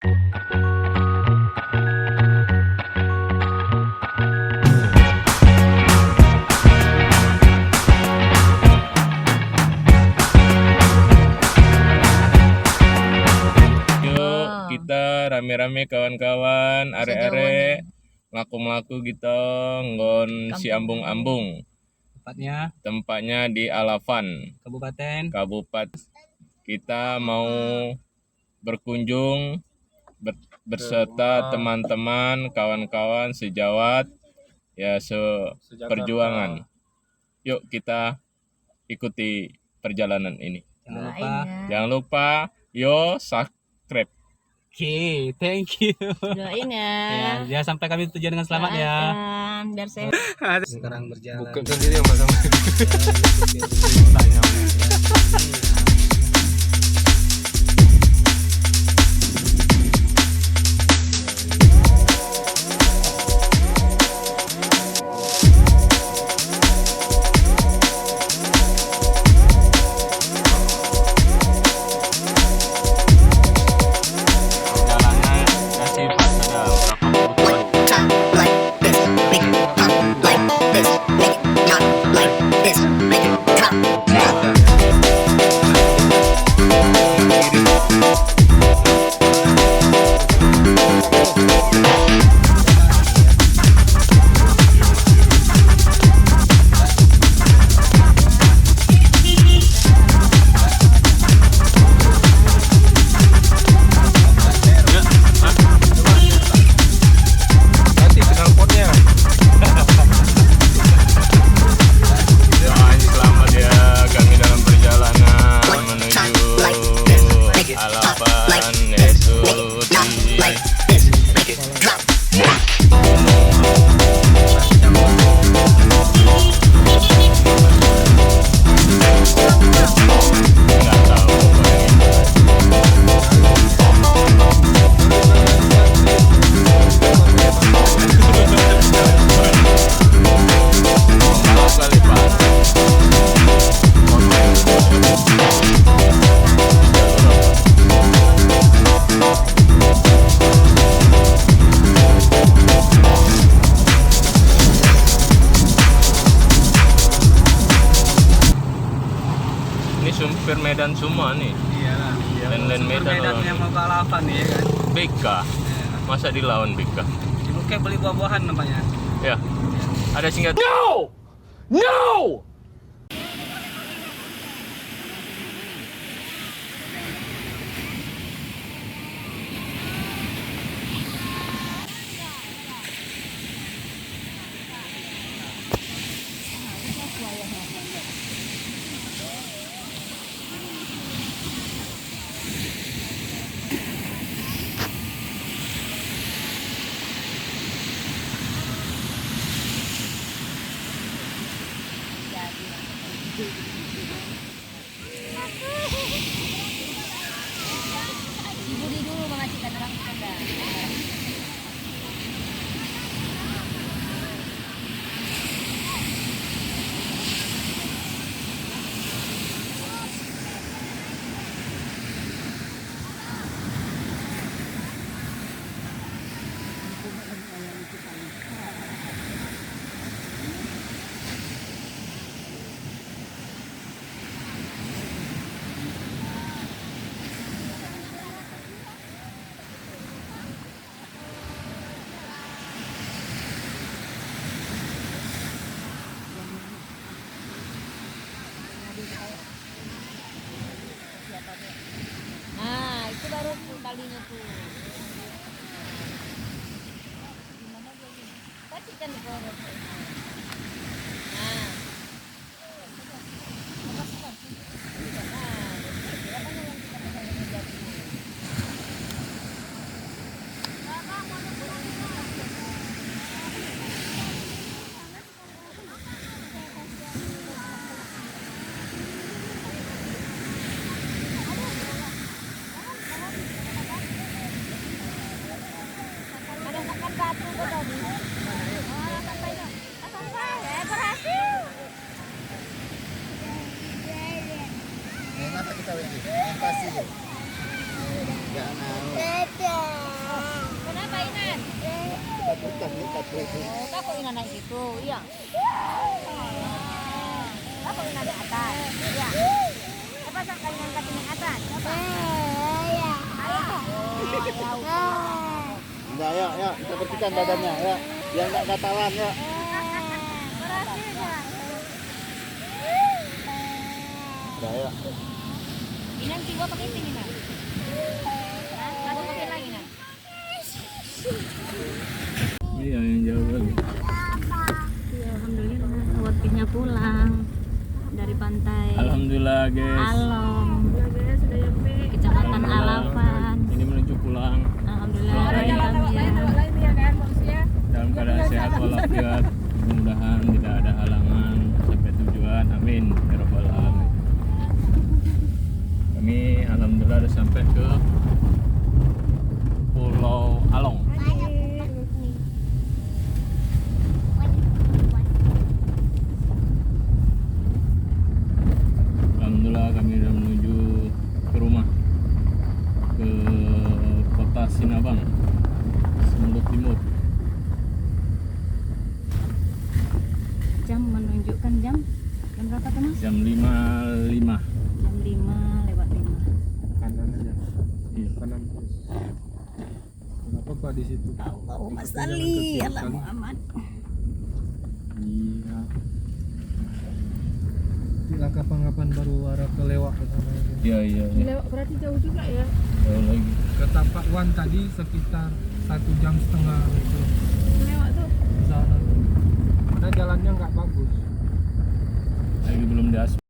Kita rame-rame kawan-kawan are-are melaku-melaku gitu nggon si ambung-ambung. Tempatnya di Alavan, Kabupaten. Kita mau berkunjung berserta teman-teman, kawan-kawan sejawat ya seperjuangan. Yuk kita ikuti perjalanan ini. Jangan lupa yo subscribe. Oke, thank you. Doain ya. Ya, sampai kami tujuan dengan selamat ya. Biar saya Sekarang berjalan. Bukan sendiri yang pasang. Ini sumpir Medan semua nih. Iyalah. Lain-lain Medan yang mau ke Alavan nih ya kan. BK. Masa dilawan BK? Oke, beli buah-buahan nampaknya. Ya. Ada singkat. No! No! Budi dulu mengajikan orang Anda. Nah, itu baru kalinya tuh. Gimana jadi? Pastikan di bawah. Nah. Ada makan batu kok tadi. Oh, sampainya. Sampai, berhasil. Mata kita lagi, pasti. Enggak mau. Kako ina naik itu, iya. Kako ina di atas, iya. Apa sangka ina kaki naik atas? Apa? Iya. Enggak, ya, sepertikan badannya, ya. Yang enggak gatalan, ya. Berhasil ya. Udah, ya. Ini nanti gua pakai sini nah. Satu pakai lagi nah. Iya yang jauh lagi. Ya, alhamdulillah waktunya pulang dari pantai Alhamdulillah guys. Alom. Kecamatan Alapan. Ini menuju pulang. Alhamdulillah kami ya. Dalam keadaan sehat walafiat. Mudah-mudahan tidak ada halangan sampai tujuan. Amin. Ya Rabbal alamin. Kami alhamdulillah sudah sampai ke Pulau Along. Alhamdulillah kami sudah menuju ke rumah, ke kota Sinabang, Sumeneb Timur. Jam menunjukkan jam berapa tuh Mas? Jam 5.05. Jam 5:05. Kanan aja. Iya. Kanan terus. Kenapa Pak di situ? Oh Mas Ali, Allah Muhammad. Iya. Tidak kapan-kapan baru arah ke Lewak ke sana. Iya. Lewat berarti jauh juga ya. Jauh lagi. Kata Pak Wan tadi sekitar 1,5 jam itu Lewat tuh. di sana. Karena jalannya nggak bagus. Lagi belum diaspal.